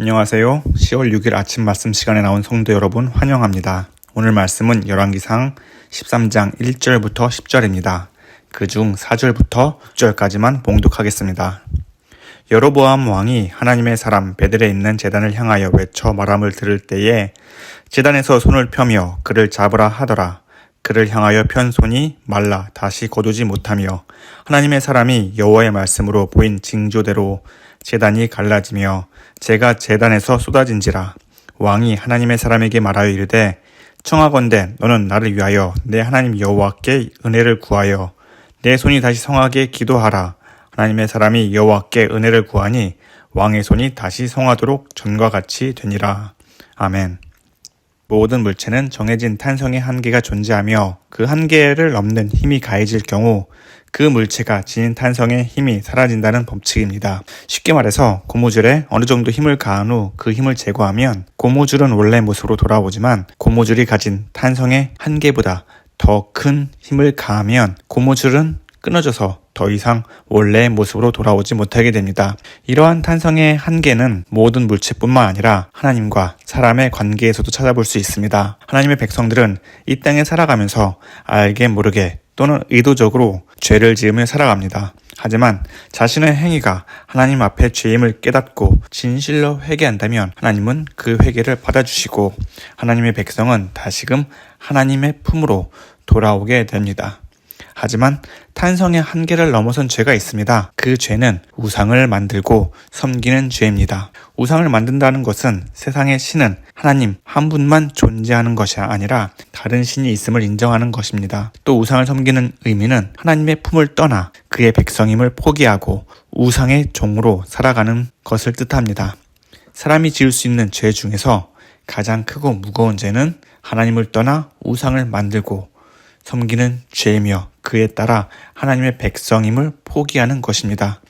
안녕하세요. 10월 6일 아침 말씀 시간에 나온 성도 여러분 환영합니다. 오늘 말씀은 열왕기상 13장 1절부터 10절입니다. 그중 4절부터 6절까지만 봉독하겠습니다. 여로보암 왕이 하나님의 사람 베델에 있는 제단을 향하여 외쳐 말함을 들을 때에 제단에서 손을 펴며 그를 잡으라 하더라. 그를 향하여 편 손이 말라 다시 거두지 못하며 하나님의 사람이 여호와의 말씀으로 보인 징조대로 제단이 갈라지며 재가 제단에서 쏟아진지라. 왕이 하나님의 사람에게 말하여 이르되 청하건대 너는 나를 위하여 내 하나님 여호와께 은혜를 구하여 내 손이 다시 성하게 기도하라. 하나님의 사람이 여호와께 은혜를 구하니 왕의 손이 다시 성하도록 전과 같이 되니라. 아멘. 모든 물체는 정해진 탄성의 한계가 존재하며 그 한계를 넘는 힘이 가해질 경우 그 물체가 지닌 탄성의 힘이 사라진다는 법칙입니다. 쉽게 말해서 고무줄에 어느 정도 힘을 가한 후 그 힘을 제거하면 고무줄은 원래 모습으로 돌아오지만 고무줄이 가진 탄성의 한계보다 더 큰 힘을 가하면 고무줄은 끊어져서 더 이상 원래의 모습으로 돌아오지 못하게 됩니다. 이러한 탄성의 한계는 모든 물체뿐만 아니라 하나님과 사람의 관계에서도 찾아볼 수 있습니다. 하나님의 백성들은 이 땅에 살아가면서 알게 모르게 또는 의도적으로 죄를 지으며 살아갑니다. 하지만 자신의 행위가 하나님 앞에 죄임을 깨닫고 진실로 회개한다면 하나님은 그 회개를 받아주시고 하나님의 백성은 다시금 하나님의 품으로 돌아오게 됩니다. 하지만 탄성의 한계를 넘어선 죄가 있습니다. 그 죄는 우상을 만들고 섬기는 죄입니다. 우상을 만든다는 것은 세상의 신은 하나님 한 분만 존재하는 것이 아니라 다른 신이 있음을 인정하는 것입니다. 또 우상을 섬기는 의미는 하나님의 품을 떠나 그의 백성임을 포기하고 우상의 종으로 살아가는 것을 뜻합니다. 사람이 지을 수 있는 죄 중에서 가장 크고 무거운 죄는 하나님을 떠나 우상을 만들고 섬기는 죄이며 그에 따라 하나님의 백성임을 포기하는 것입니다.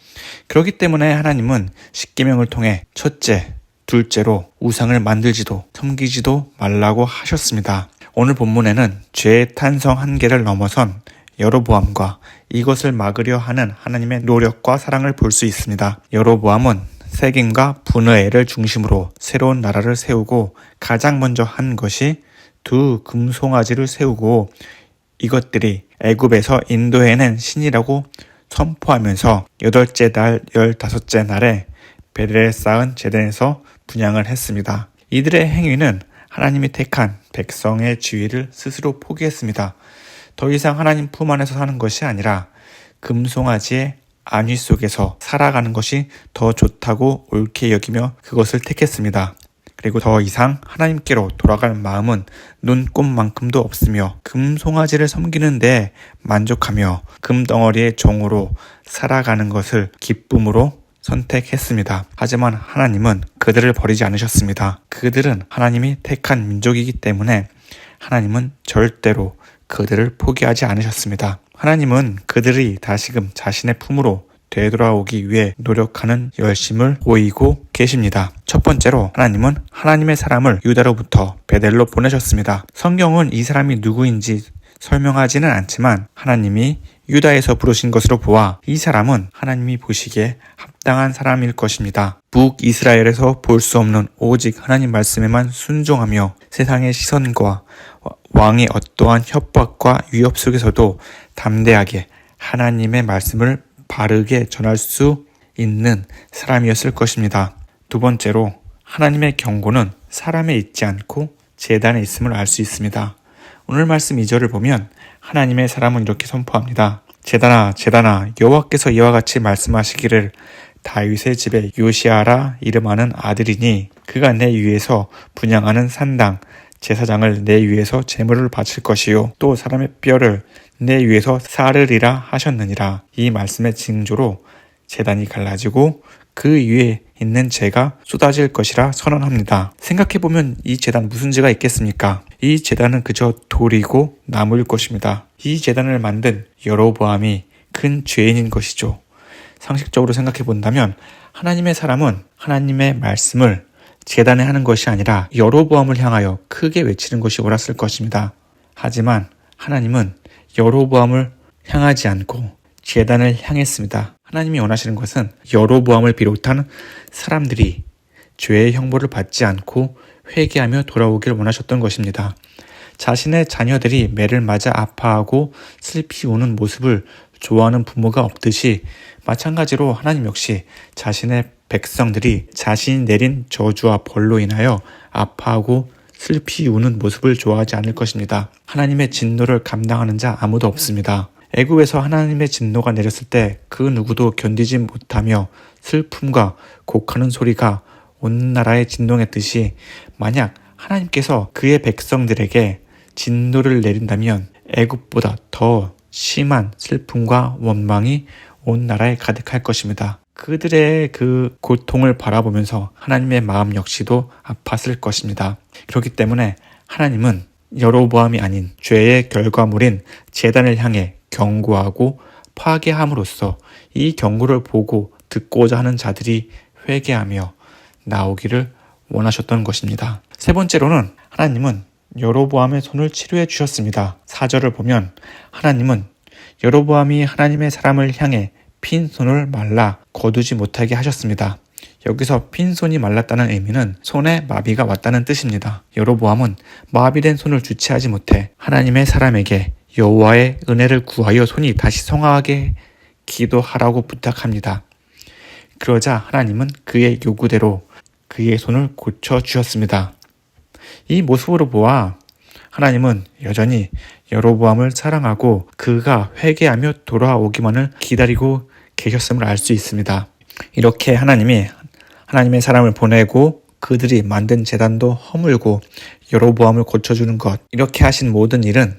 그렇기 때문에 하나님은 십계명을 통해 첫째, 둘째로 우상을 만들지도 섬기지도 말라고 하셨습니다. 오늘 본문에는 죄의 탄성 한계를 넘어선 여로보암과 이것을 막으려 하는 하나님의 노력과 사랑을 볼 수 있습니다. 여로보암은 세겜과 분의엘을 중심으로 새로운 나라를 세우고 가장 먼저 한 것이 두 금송아지를 세우고 이것들이 애굽에서 인도해낸 신이라고 선포하면서 8째 달 15째 날에 베델에 쌓은 제단에서 분향을 했습니다. 이들의 행위는 하나님이 택한 백성의 지위를 스스로 포기했습니다. 더 이상 하나님 품 안에서 사는 것이 아니라 금송아지의 안위 속에서 살아가는 것이 더 좋다고 옳게 여기며 그것을 택했습니다. 그리고 더 이상 하나님께로 돌아갈 마음은 눈꼽만큼도 없으며 금송아지를 섬기는 데 만족하며 금덩어리의 종으로 살아가는 것을 기쁨으로 선택했습니다. 하지만 하나님은 그들을 버리지 않으셨습니다. 그들은 하나님이 택한 민족이기 때문에 하나님은 절대로 그들을 포기하지 않으셨습니다. 하나님은 그들이 다시금 자신의 품으로 되돌아오기 위해 노력하는 열심을 보이고 계십니다. 첫 번째로 하나님은 하나님의 사람을 유다로부터 베델로 보내셨습니다. 성경은 이 사람이 누구인지 설명하지는 않지만 하나님이 유다에서 부르신 것으로 보아 이 사람은 하나님이 보시기에 합당한 사람일 것입니다. 북이스라엘에서 볼 수 없는 오직 하나님 말씀에만 순종하며 세상의 시선과 왕의 어떠한 협박과 위협 속에서도 담대하게 하나님의 말씀을 바르게 전할 수 있는 사람이었을 것입니다. 두 번째로 하나님의 경고는 사람에 있지 않고 제단에 있음을 알 수 있습니다. 오늘 말씀 2절을 보면 하나님의 사람은 이렇게 선포합니다. 제단아 여호와께서 이와 같이 말씀하시기를 다윗의 집에 요시아라 이름하는 아들이니 그가 내 위에서 분향하는 산당 제사장을 내 위에서 제물을 바칠 것이요 또 사람의 뼈를 내 위에서 사르리라 하셨느니라. 이 말씀의 징조로 제단이 갈라지고 그 위에 있는 재가 쏟아질 것이라 선언합니다. 생각해보면 이 제단 무슨 죄가 있겠습니까? 이 제단은 그저 돌이고 나무일 것입니다. 이 제단을 만든 여로보암이 큰 죄인인 것이죠. 상식적으로 생각해본다면 하나님의 사람은 하나님의 말씀을 제단에 하는 것이 아니라 여로보암을 향하여 크게 외치는 것이 옳았을 것입니다. 하지만 하나님은 여로보암을 향하지 않고 제단을 향했습니다. 하나님이 원하시는 것은 여로보암을 비롯한 사람들이 죄의 형벌을 받지 않고 회개하며 돌아오길 원하셨던 것입니다. 자신의 자녀들이 매를 맞아 아파하고 슬피 우는 모습을 좋아하는 부모가 없듯이 마찬가지로 하나님 역시 자신의 백성들이 자신이 내린 저주와 벌로 인하여 아파하고 슬피 우는 모습을 좋아하지 않을 것입니다. 하나님의 진노를 감당하는 자 아무도 없습니다. 애굽에서 하나님의 진노가 내렸을 때 그 누구도 견디지 못하며 슬픔과 곡하는 소리가 온 나라에 진동했듯이 만약 하나님께서 그의 백성들에게 진노를 내린다면 애굽보다 더 심한 슬픔과 원망이 온 나라에 가득할 것입니다. 그들의 그 고통을 바라보면서 하나님의 마음 역시도 아팠을 것입니다. 그렇기 때문에 하나님은 여로보암이 아닌 죄의 결과물인 제단을 향해 경고하고 파괴함으로써 이 경고를 보고 듣고자 하는 자들이 회개하며 나오기를 원하셨던 것입니다. 세 번째로는 하나님은 여로보암의 손을 치료해 주셨습니다. 4절을 보면 하나님은 여로보암이 하나님의 사람을 향해 핀 손을 말라 거두지 못하게 하셨습니다. 여기서 핀 손이 말랐다는 의미는 손에 마비가 왔다는 뜻입니다. 여로보암은 마비된 손을 주체하지 못해 하나님의 사람에게 여호와의 은혜를 구하여 손이 다시 성하게 기도하라고 부탁합니다. 그러자 하나님은 그의 요구대로 그의 손을 고쳐주셨습니다. 이 모습으로 보아 하나님은 여전히 여로보암을 사랑하고 그가 회개하며 돌아오기만을 기다리고 계셨음을 알 수 있습니다. 이렇게 하나님이 하나님의 사람을 보내고 그들이 만든 제단도 허물고 여로보암을 고쳐주는 것, 이렇게 하신 모든 일은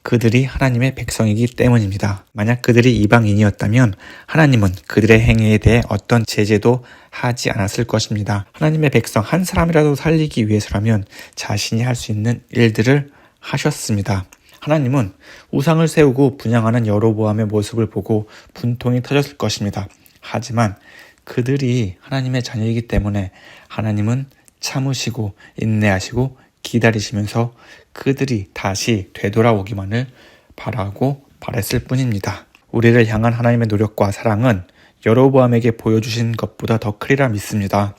그들이 하나님의 백성이기 때문입니다. 만약 그들이 이방인이었다면 하나님은 그들의 행위에 대해 어떤 제재도 하지 않았을 것입니다. 하나님의 백성 한 사람이라도 살리기 위해서라면 자신이 할 수 있는 일들을 하셨습니다. 하나님은 우상을 세우고 분향하는 여로보암의 모습을 보고 분통이 터졌을 것입니다. 하지만 그들이 하나님의 자녀이기 때문에 하나님은 참으시고 인내하시고 기다리시면서 그들이 다시 되돌아오기만을 바라고 바랬을 뿐입니다. 우리를 향한 하나님의 노력과 사랑은 여로보암에게 보여주신 것보다 더 크리라 믿습니다.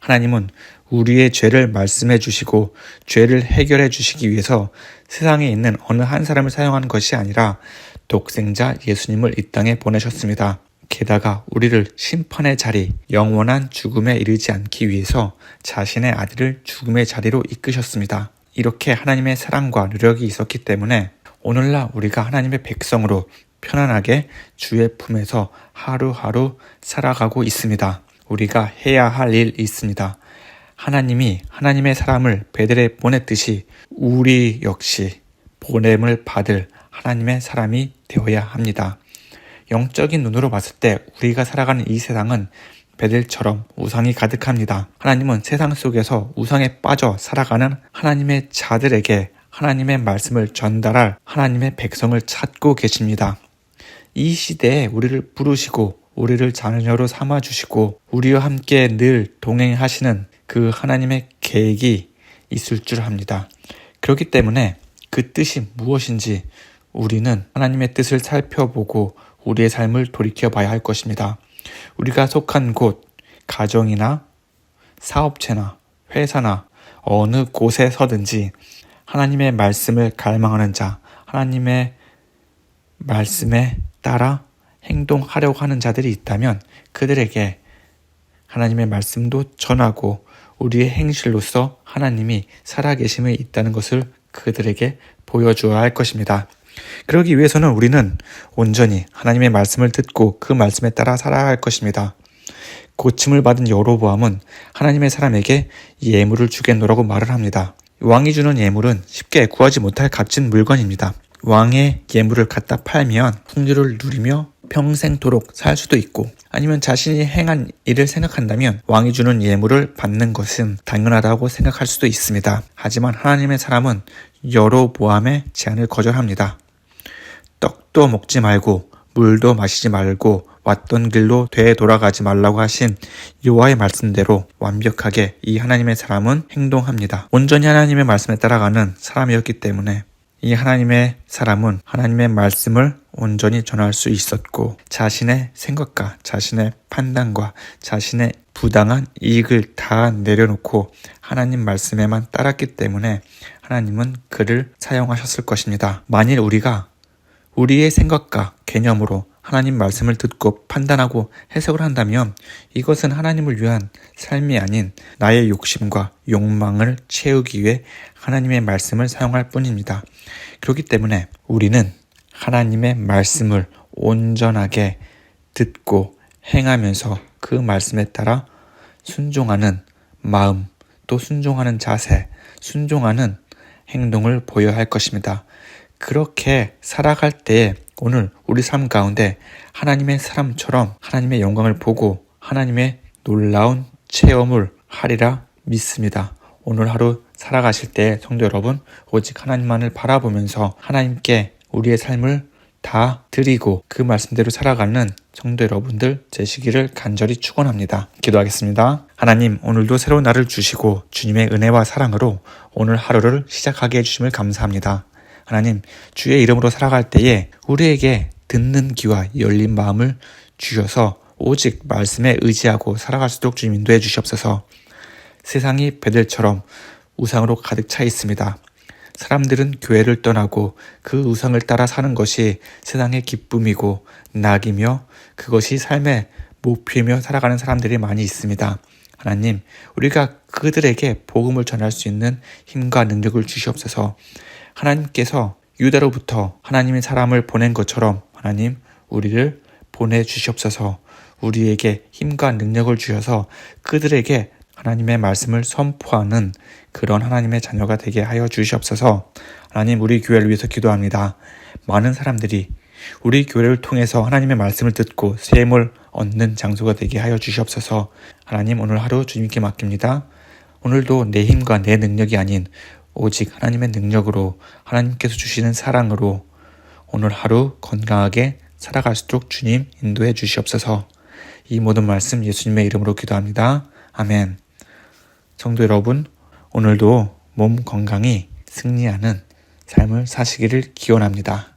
하나님은 우리의 죄를 말씀해 주시고 죄를 해결해 주시기 위해서 세상에 있는 어느 한 사람을 사용한 것이 아니라 독생자 예수님을 이 땅에 보내셨습니다. 게다가 우리를 심판의 자리, 영원한 죽음에 이르지 않기 위해서 자신의 아들을 죽음의 자리로 이끄셨습니다. 이렇게 하나님의 사랑과 노력이 있었기 때문에 오늘날 우리가 하나님의 백성으로 편안하게 주의 품에서 하루하루 살아가고 있습니다. 우리가 해야 할 일이 있습니다. 하나님이 하나님의 사람을 베들에 보냈듯이 우리 역시 보냄을 받을 하나님의 사람이 되어야 합니다. 영적인 눈으로 봤을 때 우리가 살아가는 이 세상은 베델처럼 우상이 가득합니다. 하나님은 세상 속에서 우상에 빠져 살아가는 하나님의 자들에게 하나님의 말씀을 전달할 하나님의 백성을 찾고 계십니다. 이 시대에 우리를 부르시고 우리를 자녀로 삼아주시고 우리와 함께 늘 동행하시는 그 하나님의 계획이 있을 줄 압니다. 그렇기 때문에 그 뜻이 무엇인지 우리는 하나님의 뜻을 살펴보고 우리의 삶을 돌이켜봐야 할 것입니다. 우리가 속한 곳, 가정이나 사업체나 회사나 어느 곳에 서든지 하나님의 말씀을 갈망하는 자, 하나님의 말씀에 따라 행동하려고 하는 자들이 있다면 그들에게 하나님의 말씀도 전하고 우리의 행실로서 하나님이 살아계심이 있다는 것을 그들에게 보여주어야 할 것입니다. 그러기 위해서는 우리는 온전히 하나님의 말씀을 듣고 그 말씀에 따라 살아야 할 것입니다. 고침을 받은 여로보암은 하나님의 사람에게 예물을 주겠노라고 말을 합니다. 왕이 주는 예물은 쉽게 구하지 못할 값진 물건입니다. 왕의 예물을 갖다 팔면 풍류를 누리며 평생토록 살 수도 있고 아니면 자신이 행한 일을 생각한다면 왕이 주는 예물을 받는 것은 당연하다고 생각할 수도 있습니다. 하지만 하나님의 사람은 여로보암의 제안을 거절합니다. 떡도 먹지 말고 물도 마시지 말고 왔던 길로 되돌아가지 말라고 하신 여호와의 말씀대로 완벽하게 이 하나님의 사람은 행동합니다. 온전히 하나님의 말씀에 따라가는 사람이었기 때문에 이 하나님의 사람은 하나님의 말씀을 온전히 전할 수 있었고 자신의 생각과 자신의 판단과 자신의 부당한 이익을 다 내려놓고 하나님 말씀에만 따랐기 때문에 하나님은 그를 사용하셨을 것입니다. 만일 우리가 우리의 생각과 개념으로 하나님 말씀을 듣고 판단하고 해석을 한다면 이것은 하나님을 위한 삶이 아닌 나의 욕심과 욕망을 채우기 위해 하나님의 말씀을 사용할 뿐입니다. 그렇기 때문에 우리는 하나님의 말씀을 온전하게 듣고 행하면서 그 말씀에 따라 순종하는 마음, 또 순종하는 자세, 순종하는 행동을 보여야 할 것입니다. 그렇게 살아갈 때 오늘 우리 삶 가운데 하나님의 사람처럼 하나님의 영광을 보고 하나님의 놀라운 체험을 하리라 믿습니다. 오늘 하루 살아가실 때 성도 여러분, 오직 하나님만을 바라보면서 하나님께 우리의 삶을 다 드리고 그 말씀대로 살아가는 성도 여러분들 되시기를 간절히 축원합니다. 기도하겠습니다. 하나님, 오늘도 새로운 날을 주시고 주님의 은혜와 사랑으로 오늘 하루를 시작하게 해주심을 감사합니다. 하나님, 주의 이름으로 살아갈 때에 우리에게 듣는 귀와 열린 마음을 주셔서 오직 말씀에 의지하고 살아갈 수 있도록 주님 인도해 주시옵소서. 세상이 베델처럼 우상으로 가득 차 있습니다. 사람들은 교회를 떠나고 그 우상을 따라 사는 것이 세상의 기쁨이고 낙이며 그것이 삶의 목표이며 살아가는 사람들이 많이 있습니다. 하나님, 우리가 그들에게 복음을 전할 수 있는 힘과 능력을 주시옵소서. 하나님께서 유다로부터 하나님의 사람을 보낸 것처럼 하나님 우리를 보내주시옵소서. 우리에게 힘과 능력을 주셔서 그들에게 하나님의 말씀을 선포하는 그런 하나님의 자녀가 되게 하여 주시옵소서. 하나님, 우리 교회를 위해서 기도합니다. 많은 사람들이 우리 교회를 통해서 하나님의 말씀을 듣고 샘을 얻는 장소가 되게 하여 주시옵소서. 하나님, 오늘 하루 주님께 맡깁니다. 오늘도 내 힘과 내 능력이 아닌 오직 하나님의 능력으로 하나님께서 주시는 사랑으로 오늘 하루 건강하게 살아갈 수 있도록 주님 인도해 주시옵소서. 이 모든 말씀 예수님의 이름으로 기도합니다. 아멘. 성도 여러분, 오늘도 몸 건강히 승리하는 삶을 사시기를 기원합니다.